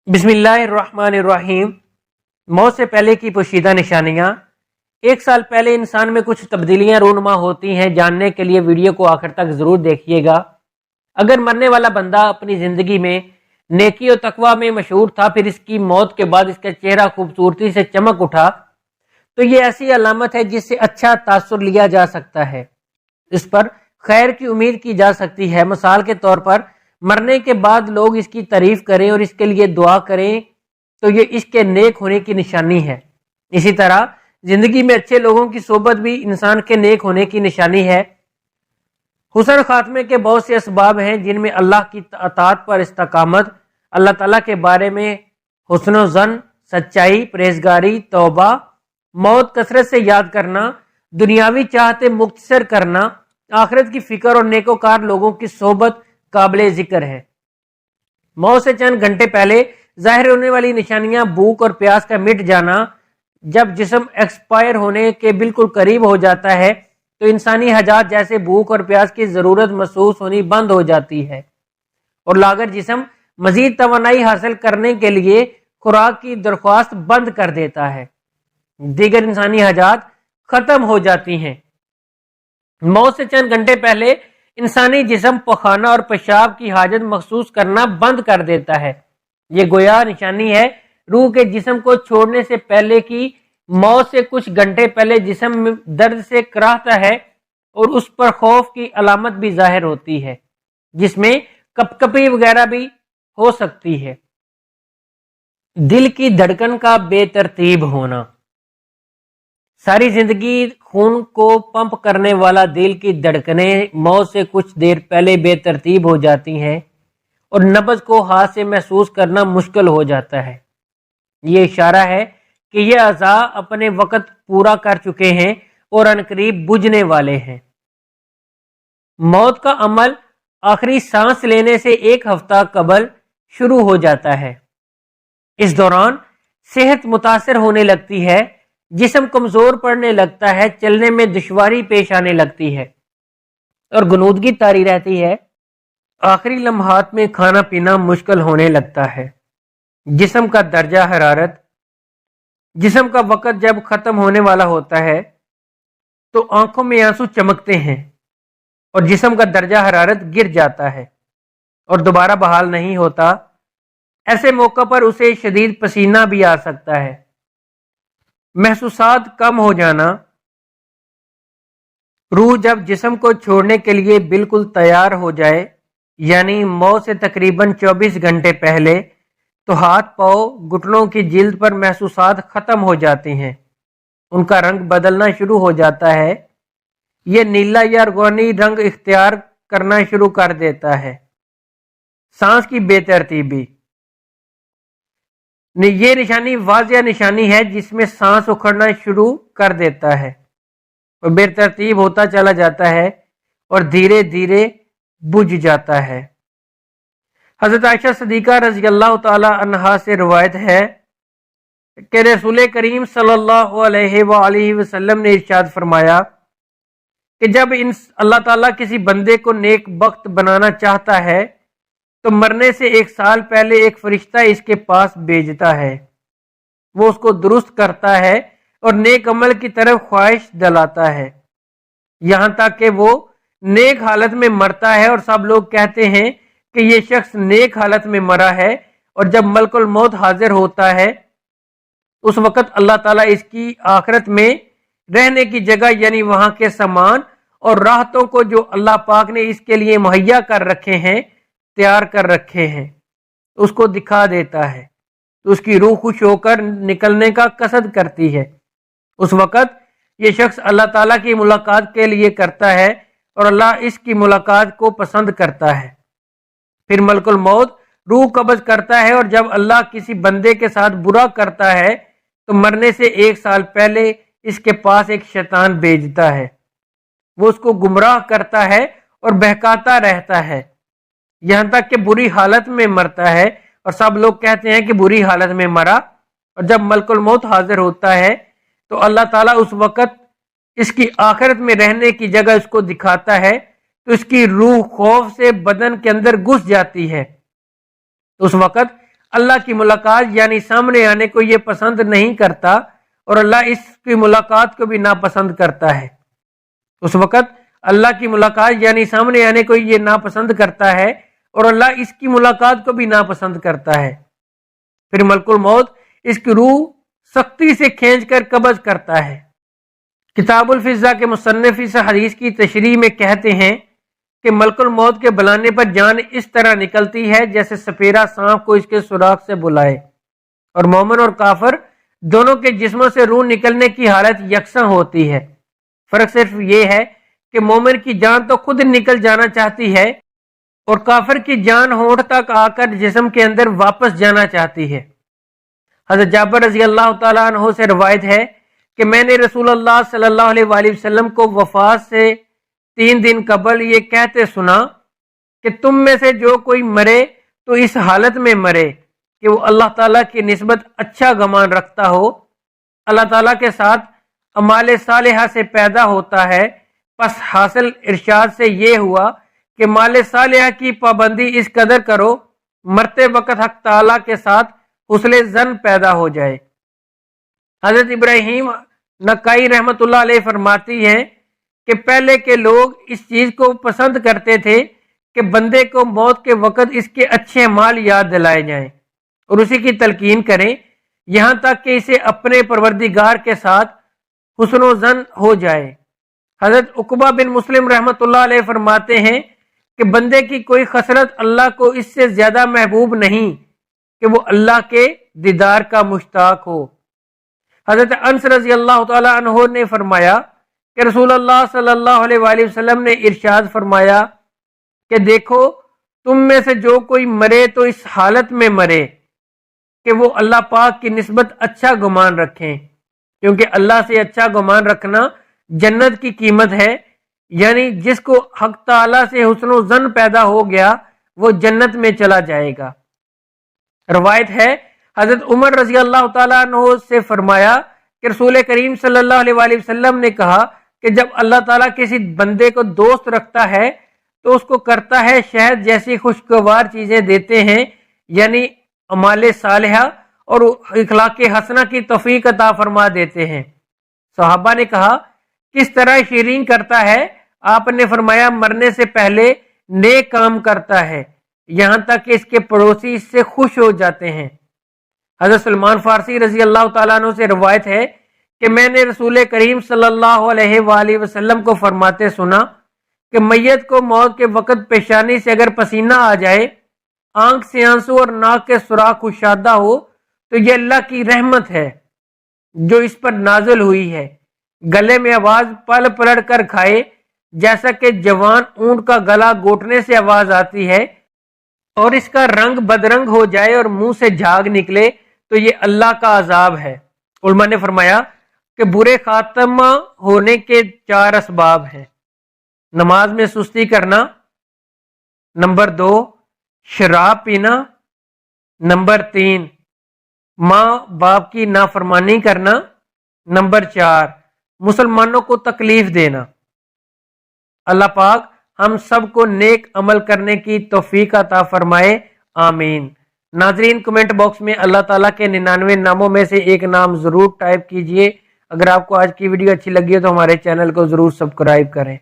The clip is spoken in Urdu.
بسم اللہ الرحمن الرحیم۔ موت سے پہلے کی پوشیدہ نشانیاں۔ 1 سال پہلے انسان میں کچھ تبدیلیاں رونما ہوتی ہیں، جاننے کے لیے ویڈیو کو آخر تک ضرور دیکھیے گا۔ اگر مرنے والا بندہ اپنی زندگی میں نیکی و تقوی میں مشہور تھا، پھر اس کی موت کے بعد اس کا چہرہ خوبصورتی سے چمک اٹھا، تو یہ ایسی علامت ہے جس سے اچھا تاثر لیا جا سکتا ہے، اس پر خیر کی امید کی جا سکتی ہے۔ مثال کے طور پر مرنے کے بعد لوگ اس کی تعریف کریں اور اس کے لیے دعا کریں تو یہ اس کے نیک ہونے کی نشانی ہے۔ اسی طرح زندگی میں اچھے لوگوں کی صحبت بھی انسان کے نیک ہونے کی نشانی ہے۔ حسن خاتمے کے بہت سے اسباب ہیں جن میں اللہ کی اطاعت پر استقامت، اللہ تعالیٰ کے بارے میں حسن و ظن، سچائی، پرہیزگاری، توبہ، موت کثرت سے یاد کرنا، دنیاوی چاہتے مختصر کرنا، آخرت کی فکر اور نیکوکار لوگوں کی صحبت قابل ذکر ہے۔ موت سے چند گھنٹے پہلے ظاہر ہونے والی نشانیاں: بھوک اور پیاس کا مٹ جانا۔ جب جسم ایکسپائر ہونے کے بالکل قریب ہو جاتا ہے تو انسانی حاجات جیسے بھوک اور پیاس کی ضرورت محسوس ہونی بند ہو جاتی ہے، اور لاگر جسم مزید توانائی حاصل کرنے کے لیے خوراک کی درخواست بند کر دیتا ہے۔ دیگر انسانی حاجات ختم ہو جاتی ہیں۔ موت سے چند گھنٹے پہلے انسانی جسم پخانہ اور پیشاب کی حاجت محسوس کرنا بند کر دیتا ہے۔ یہ گویا نشانی ہے روح کے جسم کو چھوڑنے سے پہلے کی موت سے کچھ گھنٹے پہلے جسم درد سے کراہتا ہے، اور اس پر خوف کی علامت بھی ظاہر ہوتی ہے، جس میں کپ کپی وغیرہ بھی ہو سکتی ہے۔ دل کی دھڑکن کا بے ترتیب ہونا۔ ساری زندگی خون کو پمپ کرنے والا دل کی دھڑکنیں موت سے کچھ دیر پہلے بے ترتیب ہو جاتی ہیں اور نبض کو ہاتھ سے محسوس کرنا مشکل ہو جاتا ہے۔ یہ اشارہ ہے کہ یہ اعضاء اپنے وقت پورا کر چکے ہیں اور عنقریب بجھنے والے ہیں۔ موت کا عمل آخری سانس لینے سے 1 ہفتہ قبل شروع ہو جاتا ہے۔ اس دوران صحت متاثر ہونے لگتی ہے، جسم کمزور پڑنے لگتا ہے، چلنے میں دشواری پیش آنے لگتی ہے اور غنودگی طاری رہتی ہے۔ آخری لمحات میں کھانا پینا مشکل ہونے لگتا ہے۔ جسم کا درجہ حرارت۔ جسم کا وقت جب ختم ہونے والا ہوتا ہے تو آنکھوں میں آنسو چمکتے ہیں اور جسم کا درجہ حرارت گر جاتا ہے اور دوبارہ بحال نہیں ہوتا۔ ایسے موقع پر اسے شدید پسینہ بھی آ سکتا ہے۔ محسوسات کم ہو جانا۔ روح جب جسم کو چھوڑنے کے لیے بالکل تیار ہو جائے، یعنی موت سے تقریباً 24 گھنٹے پہلے، تو ہاتھ پاؤں، گھٹنوں کی جلد پر محسوسات ختم ہو جاتے ہیں، ان کا رنگ بدلنا شروع ہو جاتا ہے۔ یہ نیلا یا ارغوانی رنگ اختیار کرنا شروع کر دیتا ہے۔ سانس کی بے ترتیبی۔ یہ نشانی واضح نشانی ہے جس میں سانس اکھڑنا شروع کر دیتا ہے اور بے ترتیب ہوتا چلا جاتا ہے اور دھیرے دھیرے بجھ جاتا ہے۔ حضرت عائشہ صدیقہ رضی اللہ تعالی عنہا سے روایت ہے کہ رسول کریم صلی اللہ علیہ وآلہ وسلم نے ارشاد فرمایا کہ جب اللہ تعالیٰ کسی بندے کو نیک بخت بنانا چاہتا ہے تو مرنے سے 1 سال پہلے ایک فرشتہ اس کے پاس بھیجتا ہے۔ وہ اس کو درست کرتا ہے اور نیک عمل کی طرف خواہش دلاتا ہے، یہاں تک کہ وہ نیک حالت میں مرتا ہے اور سب لوگ کہتے ہیں کہ یہ شخص نیک حالت میں مرا ہے، اور جب ملک الموت حاضر ہوتا ہے اس وقت اللہ تعالیٰ اس کی آخرت میں رہنے کی جگہ، یعنی وہاں کے سامان اور راحتوں کو جو اللہ پاک نے اس کے لیے مہیا کر رکھے ہیں، تیار کر رکھے ہیں، اس کو دکھا دیتا ہے، تو اس کی روح خوش ہو کر نکلنے کا قصد کرتی ہے۔ اس وقت یہ شخص اللہ تعالیٰ کی ملاقات کے لیے کرتا ہے اور اللہ اس کی ملاقات کو پسند کرتا ہے۔ پھر ملک الموت روح قبض کرتا ہے، اور جب اللہ کسی بندے کے ساتھ برا کرتا ہے تو مرنے سے 1 سال پہلے اس کے پاس ایک شیطان بھیجتا ہے۔ وہ اس کو گمراہ کرتا ہے اور بہکاتا رہتا ہے، یہاں تک کہ بری حالت میں مرتا ہے، اور سب لوگ کہتے ہیں کہ بری حالت میں مرا۔ اور جب ملک الموت حاضر ہوتا ہے تو اللہ تعالیٰ اس وقت اس کی آخرت میں رہنے کی جگہ اس کو دکھاتا ہے، تو اس کی روح خوف سے بدن کے اندر گھس جاتی ہے۔ تو اس وقت اللہ کی ملاقات یعنی سامنے آنے کو یہ پسند نہیں کرتا اور اللہ اس کی ملاقات کو بھی ناپسند کرتا ہے۔ اس وقت اللہ کی ملاقات یعنی سامنے آنے کو یہ ناپسند کرتا ہے اور اللہ اس کی ملاقات کو بھی ناپسند کرتا ہے۔ پھر ملک الموت اس کی روح سختی سے کھینچ کر قبض کرتا ہے۔ کتاب الفضا کے مصنف اس حدیث کی تشریح میں کہتے ہیں کہ ملک الموت کے بلانے پر جان اس طرح نکلتی ہے جیسے سپیرا سانپ کو اس کے سوراخ سے بلائے، اور مومن اور کافر دونوں کے جسموں سے روح نکلنے کی حالت یکساں ہوتی ہے۔ فرق صرف یہ ہے کہ مومن کی جان تو خود نکل جانا چاہتی ہے اور کافر کی جان ہونٹ تک آ کر جسم کے اندر واپس جانا چاہتی ہے۔ حضرت جابر رضی اللہ تعالیٰ عنہ سے روایت ہے کہ میں نے رسول اللہ صلی اللہ علیہ وآلہ وسلم کو وفات سے 3 دن قبل یہ کہتے سنا کہ تم میں سے جو کوئی مرے تو اس حالت میں مرے کہ وہ اللہ تعالیٰ کی نسبت اچھا گمان رکھتا ہو، اللہ تعالیٰ کے ساتھ اعمال صالحہ سے پیدا ہوتا ہے۔ پس حاصل ارشاد سے یہ ہوا کہ مال صالحہ کی پابندی اس قدر کرو مرتے وقت حق تعالیٰ کے ساتھ حسن ظن پیدا ہو جائے۔ حضرت ابراہیم نقائی رحمۃ اللہ علیہ فرماتی ہیں کہ پہلے کے لوگ اس چیز کو پسند کرتے تھے کہ بندے کو موت کے وقت اس کے اچھے اعمال یاد دلائے جائیں اور اسی کی تلقین کریں، یہاں تک کہ اسے اپنے پروردگار کے ساتھ حسن و ظن ہو جائے۔ حضرت عقبہ بن مسلم رحمۃ اللہ علیہ فرماتے ہیں کہ بندے کی کوئی خصلت اللہ کو اس سے زیادہ محبوب نہیں کہ وہ اللہ کے دیدار کا مشتاق ہو۔ حضرت انس رضی اللہ تعالی عنہ نے فرمایا کہ رسول اللہ صلی اللہ علیہ وآلہ وسلم نے ارشاد فرمایا کہ دیکھو تم میں سے جو کوئی مرے تو اس حالت میں مرے کہ وہ اللہ پاک کی نسبت اچھا گمان رکھیں، کیونکہ اللہ سے اچھا گمان رکھنا جنت کی قیمت ہے، یعنی جس کو حق تعالیٰ سے حسن و ظن پیدا ہو گیا وہ جنت میں چلا جائے گا۔ روایت ہے حضرت عمر رضی اللہ تعالیٰ عنہ سے فرمایا کہ رسول کریم صلی اللہ علیہ وآلہ وسلم نے کہا کہ جب اللہ تعالیٰ کسی بندے کو دوست رکھتا ہے تو اس کو کرتا ہے شہد جیسی خوشگوار چیزیں دیتے ہیں، یعنی اعمال صالحہ اور اخلاق حسنہ کی توفیق عطا فرما دیتے ہیں۔ صحابہ نے کہا کس طرح شیرین کرتا ہے؟ آپ نے فرمایا مرنے سے پہلے نیک کام کرتا ہے یہاں تک کہ اس کے پڑوسی اس سے خوش ہو جاتے ہیں۔ حضرت سلمان فارسی رضی اللہ تعالیٰ عنہ سے روایت ہے کہ میں نے رسول کریم صلی اللہ علیہ وآلہ وسلم کو فرماتے سنا کہ میت کو موت کے وقت پیشانی سے اگر پسینہ آ جائے، آنکھ سے آنسو اور ناک کے سوراخ کشادہ ہو تو یہ اللہ کی رحمت ہے جو اس پر نازل ہوئی ہے۔ گلے میں آواز پل پلٹ کر کھائے جیسا کہ جوان اونٹ کا گلا گھونٹنے سے آواز آتی ہے، اور اس کا رنگ بدرنگ ہو جائے اور منہ سے جھاگ نکلے تو یہ اللہ کا عذاب ہے۔ علماء نے فرمایا کہ برے خاتمہ ہونے کے 4 اسباب ہیں: نماز میں سستی کرنا، نمبر 2 شراب پینا، نمبر 3 ماں باپ کی نافرمانی کرنا، نمبر 4 مسلمانوں کو تکلیف دینا۔ اللہ پاک ہم سب کو نیک عمل کرنے کی توفیق عطا فرمائے، آمین۔ ناظرین کمنٹ باکس میں اللہ تعالیٰ کے 99 ناموں میں سے ایک نام ضرور ٹائپ کیجئے۔ اگر آپ کو آج کی ویڈیو اچھی لگی ہے تو ہمارے چینل کو ضرور سبسکرائب کریں۔